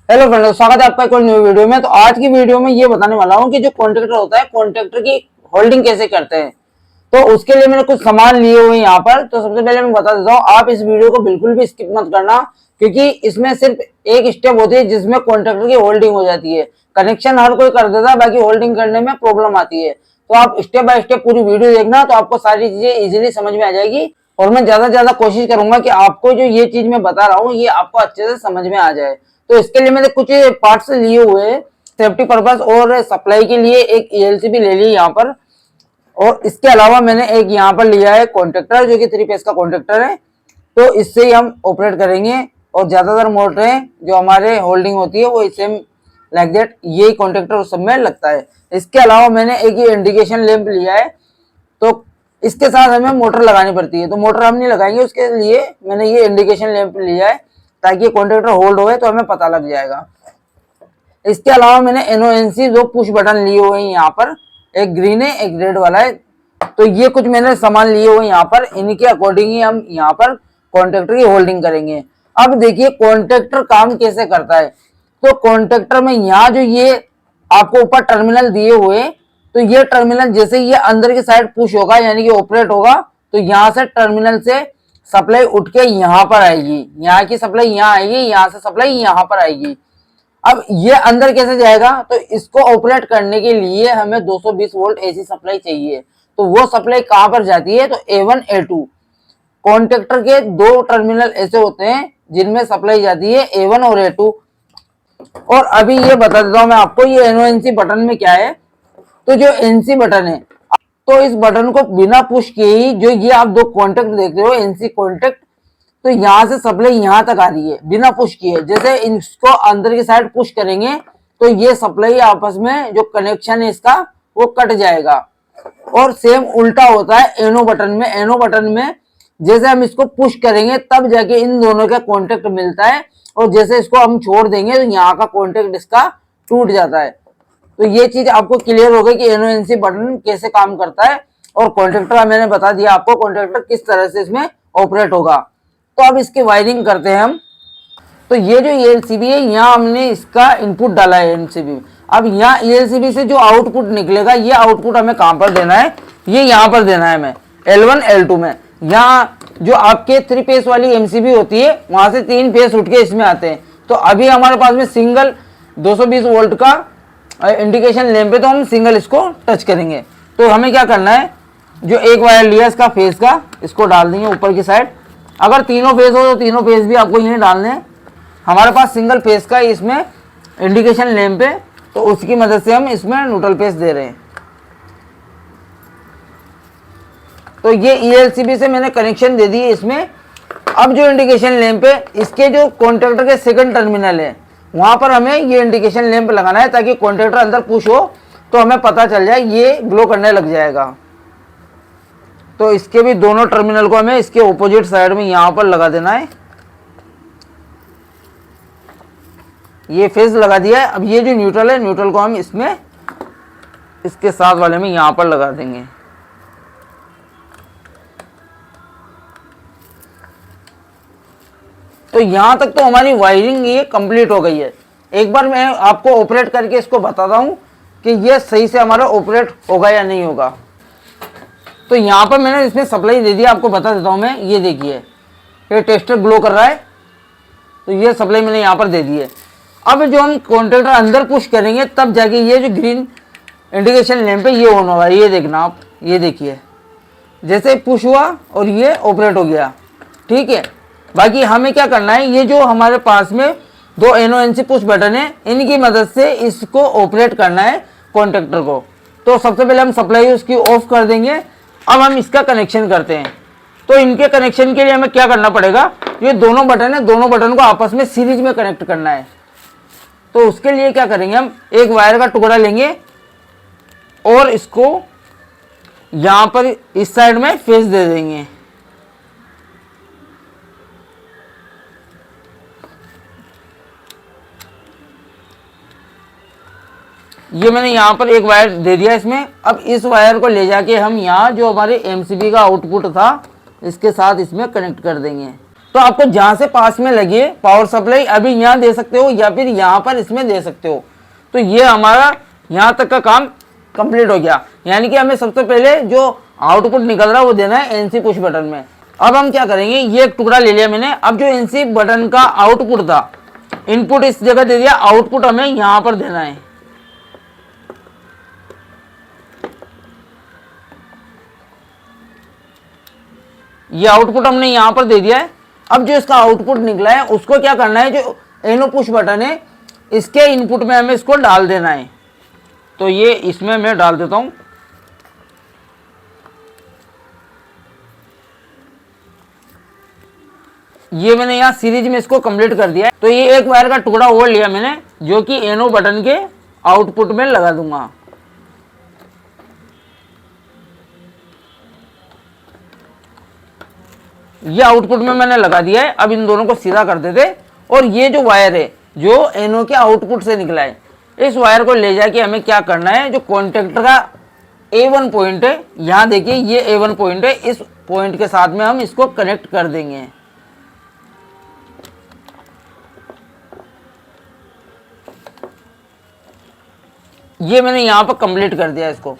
Hello friends, स्वागत है आपका एक और न्यू वीडियो में। तो आज की वीडियो में ये बताने वाला हूँ कि जो कॉन्ट्रैक्टर होता है, कॉन्ट्रैक्टर की होल्डिंग कैसे करते हैं। तो उसके लिए मैंने कुछ सामान लिए हुए हैं यहाँ पर। तो सबसे पहले मैं बता देता हूँ, आप इस वीडियो को बिल्कुल भी स्किप मत करना, क्योंकि इसमें सिर्फ एक स्टेप होती है जिसमें कॉन्ट्रैक्टर की होल्डिंग हो जाती है। कनेक्शन हर कोई कर देता है, बाकी होल्डिंग करने में प्रॉब्लम आती है। तो आप स्टेप बाय स्टेप पूरी वीडियो देखना, तो आपको सारी चीजें इजिली समझ में आ जाएगी। और मैं ज्यादा से ज्यादा कोशिश करूंगा कि आपको जो ये चीज मैं बता रहा हूँ ये आपको अच्छे से समझ में आ जाए। तो इसके लिए मैंने कुछ पार्ट्स लिए हुए हैं सेफ्टी पर्पस और सप्लाई के लिए। एक ईएलसी भी ले ली यहाँ पर, और इसके अलावा मैंने एक यहाँ पर लिया है कॉन्ट्रैक्टर, जो कि 3 फेस का कॉन्ट्रैक्टर है। तो इससे ही हम ऑपरेट करेंगे। और ज्यादातर मोटरें जो हमारे होल्डिंग होती है वो इससे लाइक दैट यही कॉन्ट्रैक्टर उस सब में लगता है। इसके अलावा मैंने एक ये इंडिकेशन लैंप लिया है। तो इसके साथ हमें मोटर लगानी पड़ती है, तो मोटर हम नहीं लगाएंगे, उसके लिए मैंने ये इंडिकेशन लैंप लिया है ताकि कॉन्ट्रैक्टर होल्ड होए तो हमें पता लग जाएगा। इसके अलावा मैंने एनओएनसी 2 पुश बटन लिए हुए हैं यहाँ पर, एक ग्रीन है एक रेड वाला है। तो ये कुछ मैंने सामान लिए हुए हैं यहाँ पर, इन्हीं के अकॉर्डिंग ही हम यहाँ पर कॉन्ट्रैक्टर की होल्डिंग करेंगे। अब देखिए कॉन्ट्रैक्टर काम कैसे करता है। तो कॉन्ट्रैक्टर में यहाँ जो ये आपको ऊपर टर्मिनल दिए हुए, तो ये टर्मिनल जैसे ये अंदर की साइड पुश होगा यानी कि ऑपरेट होगा, तो यहाँ से टर्मिनल से सप्लाई उठ के यहाँ पर आएगी, यहाँ की सप्लाई यहाँ आएगी, यहाँ से सप्लाई यहाँ पर आएगी। अब ये अंदर कैसे जाएगा, तो इसको ऑपरेट करने के लिए हमें 220 वोल्ट एसी सप्लाई चाहिए। तो वो सप्लाई कहां पर जाती है, तो A1 A2 कॉन्ट्रैक्टर के 2 टर्मिनल ऐसे होते हैं जिनमें सप्लाई जाती है A1 और A2। और अभी ये बता देता हूं मैं आपको, ये एनओएनसी बटन में क्या है। तो जो एनसी बटन है, तो इस बटन को बिना पुश किए ही जो ये आप 2 कॉन्टैक्ट देख रहे हो एनसी कॉन्टैक्ट, तो यहां से सप्लाई यहां तक आ रही है बिना पुश किए। जैसे इसको अंदर की साइड पुश करेंगे तो ये सप्लाई आपस में जो कनेक्शन है इसका वो कट जाएगा। और सेम उल्टा होता है एनो बटन में। एनो बटन में जैसे हम इसको पुश करेंगे तब जाके इन दोनों का कॉन्टेक्ट मिलता है, और जैसे इसको हम छोड़ देंगे तो यहाँ का कॉन्टेक्ट इसका टूट जाता है। तो ये चीज आपको क्लियर हो गई कि एनओएनसी बटन कैसे काम करता है। और कॉन्ट्रैक्टर मैंने बता दिया आपको कॉन्ट्रैक्टर किस तरह से इसमें ऑपरेट होगा। तो अब इसकी वायरिंग करते हैं हम। तो ये जो ईएलसीबी है, यहाँ हमने इसका इनपुट डाला है एमसीबी। अब यहाँ ईएलसीबी से जो आउटपुट निकलेगा, ये आउटपुट हमें कहां पर देना है, ये यहाँ पर देना है हमें L1 L2 में। यहाँ जो आपके 3 फेस वाली एमसीबी होती है वहां से 3 फेस उठ के इसमें आते हैं। तो अभी हमारे पास में सिंगल 220 वोल्ट का इंडिकेशन लैंप पे, तो हम सिंगल इसको टच करेंगे। तो हमें क्या करना है, जो एक वायर लिया इसका फेस का, इसको डाल देंगे ऊपर की साइड। अगर तीनों फेस हो तो तीनों फेस भी आपको यहीं डालने हैं। हमारे पास सिंगल फेस का इसमें इंडिकेशन लैंप है, तो उसकी मदद से हम इसमें न्यूट्रल फेस दे रहे हैं। तो ये ईएलसीबी से मैंने कनेक्शन दे दी है इसमें। अब जो इंडिकेशन लैंप है, इसके जो कॉन्ट्रैक्टर के सेकंड टर्मिनल है वहां पर हमें ये इंडिकेशन लैंप लगाना है, ताकि कॉन्ट्रैक्टर अंदर पुश हो तो हमें पता चल जाए, ये ग्लो करने लग जाएगा। तो इसके भी दोनों टर्मिनल को हमें इसके ऑपोजिट साइड में यहां पर लगा देना है। ये फेज लगा दिया है। अब ये जो न्यूट्रल है, न्यूट्रल को हम इसमें इसके साथ वाले में यहां पर लगा देंगे। तो यहां तक तो हमारी वायरिंग ये कंप्लीट हो गई है। एक बार मैं आपको ऑपरेट करके इसको बताता हूं कि ये सही से हमारा ऑपरेट होगा या नहीं होगा। तो यहां पर मैंने इसमें सप्लाई दे दिया, आपको बता देता हूं मैं। ये देखिए ये टेस्टर ग्लो कर रहा है, तो ये सप्लाई मैंने यहां पर दे दी है। अब जो हम कॉन्ट्रैक्टर अंदर पुश करेंगे तब जाके ये जो ग्रीन इंडिकेशन लैंप है ये ऑन होगा। ये देखना आप, ये देखिए जैसे पुश हुआ और ये ऑपरेट हो गया, ठीक है। बाकी हमें क्या करना है, ये जो हमारे पास में 2 एनओएनसी पुश बटन है, इनकी मदद से इसको ऑपरेट करना है कॉन्ट्रैक्टर को। तो सबसे पहले हम सप्लाई उसकी ऑफ कर देंगे। अब हम इसका कनेक्शन करते हैं। तो इनके कनेक्शन के लिए हमें क्या करना पड़ेगा, ये दोनों बटन है, दोनों बटन को आपस में सीरीज में कनेक्ट करना है। तो उसके लिए क्या करेंगे, हम एक वायर का टुकड़ा लेंगे और इसको यहां पर इस साइड में फेस दे देंगे। ये मैंने यहां पर एक वायर दे दिया इसमें। अब इस वायर को ले जाके हम यहां जो हमारे एमसीबी का आउटपुट था इसके साथ इसमें कनेक्ट कर देंगे। तो आपको जहां से पास में लगी है पावर सप्लाई अभी यहाँ दे सकते हो या फिर यहाँ पर इसमें दे सकते हो। तो ये हमारा यहाँ तक का काम कंप्लीट हो गया। यानी कि हमें सबसे पहले जो आउटपुट निकल रहा है वो देना है एनसी पुश बटन में। अब हम क्या करेंगे, ये एक टुकड़ा ले लिया मैंने। अब जो एनसी बटन का आउटपुट था, इनपुट इस जगह दे दिया, आउटपुट हमें यहां पर देना है। ये आउटपुट हमने यहां पर दे दिया है। अब जो इसका आउटपुट निकला है उसको क्या करना है, जो एनो पुश बटन है इसके इनपुट में हमें इसको डाल देना है। तो ये इसमें मैं डाल देता हूं। ये मैंने यहाँ सीरीज में इसको कंप्लीट कर दिया है। तो ये एक वायर का टुकड़ा और लिया मैंने, जो कि एनो बटन के आउटपुट में लगा दूंगा। ये आउटपुट में मैंने लगा दिया है। अब इन दोनों को सीधा कर देते, और ये जो वायर है जो एनो के आउटपुट से निकला है, इस वायर को ले जाके हमें क्या करना है, जो कॉन्टेक्टर का A1 पॉइंट है, यहाँ देखिए ये A1 पॉइंट है, इस पॉइंट के साथ में हम इसको कनेक्ट कर देंगे। ये मैंने यहाँ पर कंप्लीट कर दिया इसको।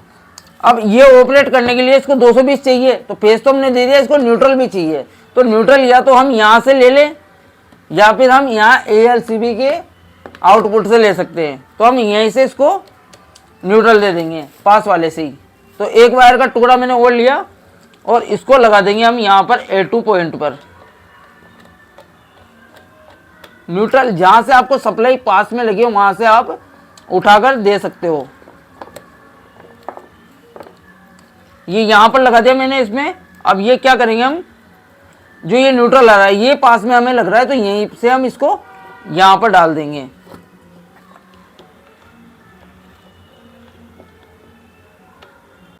अब ये ऑपरेट करने के लिए इसको 220 चाहिए, तो फेज तो हमने दे दिया, इसको न्यूट्रल भी चाहिए। तो न्यूट्रल या तो हम यहाँ से ले लें या फिर हम यहाँ ALCB के आउटपुट से ले सकते हैं। तो हम यहीं से इसको न्यूट्रल दे देंगे, पास वाले से ही। तो एक वायर का टुकड़ा मैंने और लिया और इसको लगा देंगे हम यहाँ पर A2 पॉइंट पर। न्यूट्रल जहाँ से आपको सप्लाई पास में लगी हो वहाँ से आप उठाकर दे सकते हो। ये यहां पर लगा दिया मैंने इसमें। अब ये क्या करेंगे हम, जो ये न्यूट्रल आ रहा है ये पास में हमें लग रहा है, तो यहीं से हम इसको यहां पर डाल देंगे।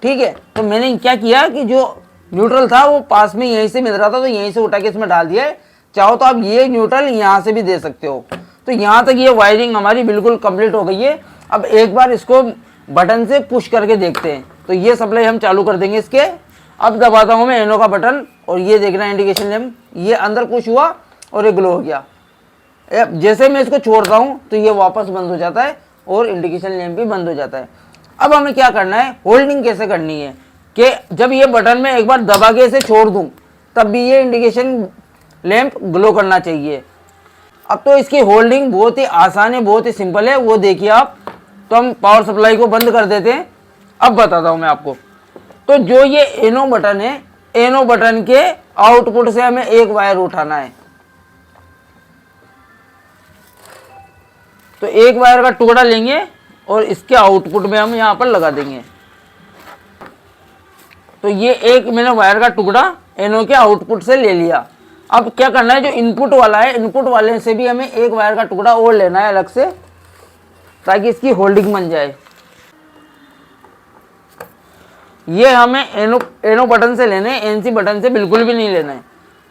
ठीक है, तो मैंने क्या किया कि जो न्यूट्रल था वो पास में यहीं से मिल रहा था, तो यहीं से उठा के इसमें डाल दिया है। चाहो तो आप ये न्यूट्रल यहां से भी दे सकते हो। तो यहाँ तक ये वायरिंग हमारी बिल्कुल कंप्लीट हो गई है। अब एक बार इसको बटन से पुश करके देखते हैं। तो ये सप्लाई हम चालू कर देंगे इसके। अब दबाता हूँ मैं एनो का बटन, और ये देखना इंडिकेशन लैंप ये अंदर पुश हुआ और ये ग्लो हो गया। जैसे मैं इसको छोड़ता हूँ तो ये वापस बंद हो जाता है और इंडिकेशन लैंप भी बंद हो जाता है। अब हमें क्या करना है, होल्डिंग कैसे करनी है, कि जब ये बटन में एक बार दबा के इसे छोड़ दूँ तब भी ये इंडिकेशन लैंप ग्लो करना चाहिए। अब तो इसकी होल्डिंग बहुत ही आसान है, बहुत ही सिंपल है, वो देखिए आप। तो हम पावर सप्लाई को बंद कर देते हैं। अब बताता हूं मैं आपको। तो जो ये एनो बटन है, एनो बटन के आउटपुट से हमें एक वायर उठाना है। तो एक वायर का टुकड़ा लेंगे और इसके आउटपुट में हम यहां पर लगा देंगे। तो ये एक मैंने वायर का टुकड़ा एनो के आउटपुट से ले लिया। अब क्या करना है, जो इनपुट वाला है, इनपुट वाले से भी हमें एक वायर का टुकड़ा और लेना है अलग से, ताकि इसकी होल्डिंग बन जाए। ये हमें एनो बटन से लेने हैं, एनसी बटन से बिल्कुल भी नहीं लेना है।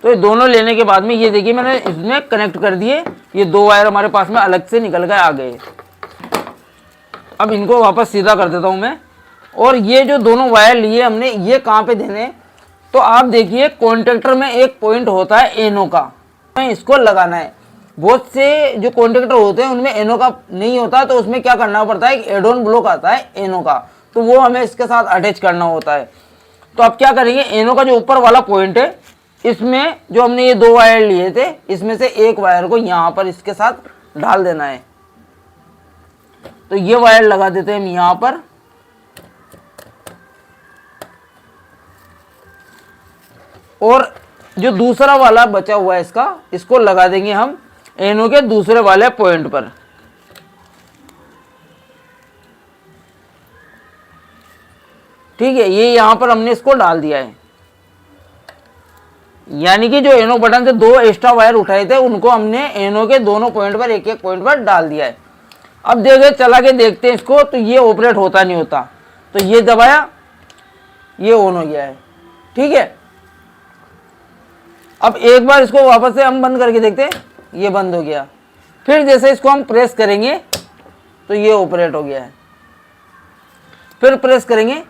तो ये दोनों लेने के बाद में ये देखिए मैंने इसमें कनेक्ट कर दिए। ये दो वायर हमारे पास में अलग से निकल गए, आ गए। अब इनको वापस सीधा कर देता हूं मैं। और ये जो दोनों वायर लिए हमने, ये कहाँ पे देने हैं, तो आप देखिए कॉन्टेक्टर में एक पॉइंट होता है एनो का, इसको लगाना है। बहुत से जो कॉन्टेक्टर होते हैं उनमें एनो का नहीं होता, तो उसमें क्या करना पड़ता है, एड ऑन ब्लॉक आता है एनो का, तो वो हमें इसके साथ अटैच करना होता है। तो अब क्या करेंगे, एनो का जो ऊपर वाला पॉइंट है, इसमें जो हमने ये दो वायर लिए थे, इसमें से एक वायर को यहाँ पर इसके साथ डाल देना है। तो ये वायर लगा देते हैं हम यहाँ पर। और जो दूसरा वाला बचा हुआ है इसका, इसको लगा देंगे हम एनो के दूसरे वाले पॉइंट पर। ठीक है, ये यहां पर हमने इसको डाल दिया है। यानी कि जो एनो बटन से दो एक्स्ट्रा वायर उठाए थे उनको हमने एनो के दोनों पॉइंट पर एक एक पॉइंट पर डाल दिया है। अब देखिए चला के देखते हैं इसको, तो ये ऑपरेट होता नहीं होता। तो ये दबाया, ये ऑन हो गया है। ठीक है, अब एक बार इसको वापस से हम बंद करके देखते हैं, ये बंद हो गया। फिर जैसे इसको हम प्रेस करेंगे तो ये ऑपरेट हो गया है। फिर प्रेस करेंगे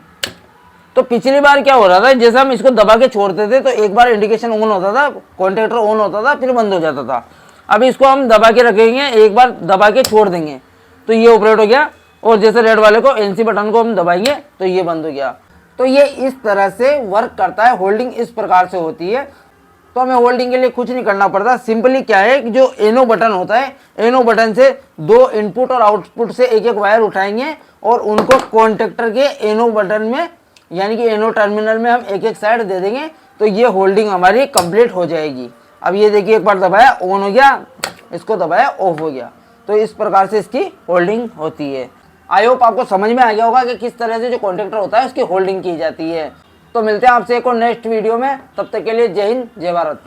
तो पिछली बार क्या हो रहा था, जैसे हम इसको दबा के छोड़ते थे तो एक बार इंडिकेशन ऑन होता था, कॉन्टेक्टर ऑन होता था, फिर बंद हो जाता था। अब इसको हम दबा के रखेंगे, एक बार दबा के छोड़ देंगे तो ये ऑपरेट हो गया, और जैसे रेड वाले को एनसी बटन को हम दबाएंगे तो ये बंद हो गया। तो ये इस तरह से वर्क करता है। होल्डिंग इस प्रकार से होती है। तो हमें होल्डिंग के लिए कुछ नहीं करना पड़ता। सिंपली क्या है कि जो एनो बटन होता है, एनो बटन से दो इनपुट और आउटपुट से एक एक वायर उठाएंगे और उनको कॉन्टेक्टर के एनो बटन में यानी कि एनो टर्मिनल में हम एक एक साइड दे देंगे तो ये होल्डिंग हमारी कंप्लीट हो जाएगी। अब ये देखिए, एक बार दबाया ऑन हो गया, इसको दबाया ऑफ हो गया। तो इस प्रकार से इसकी होल्डिंग होती है। आई होप आपको समझ में आ गया होगा कि किस तरह से जो कॉन्टेक्टर होता है उसकी होल्डिंग की जाती है। तो मिलते हैं आपसे एक और नेक्स्ट वीडियो में, तब तक के लिए जय हिंद जय भारत।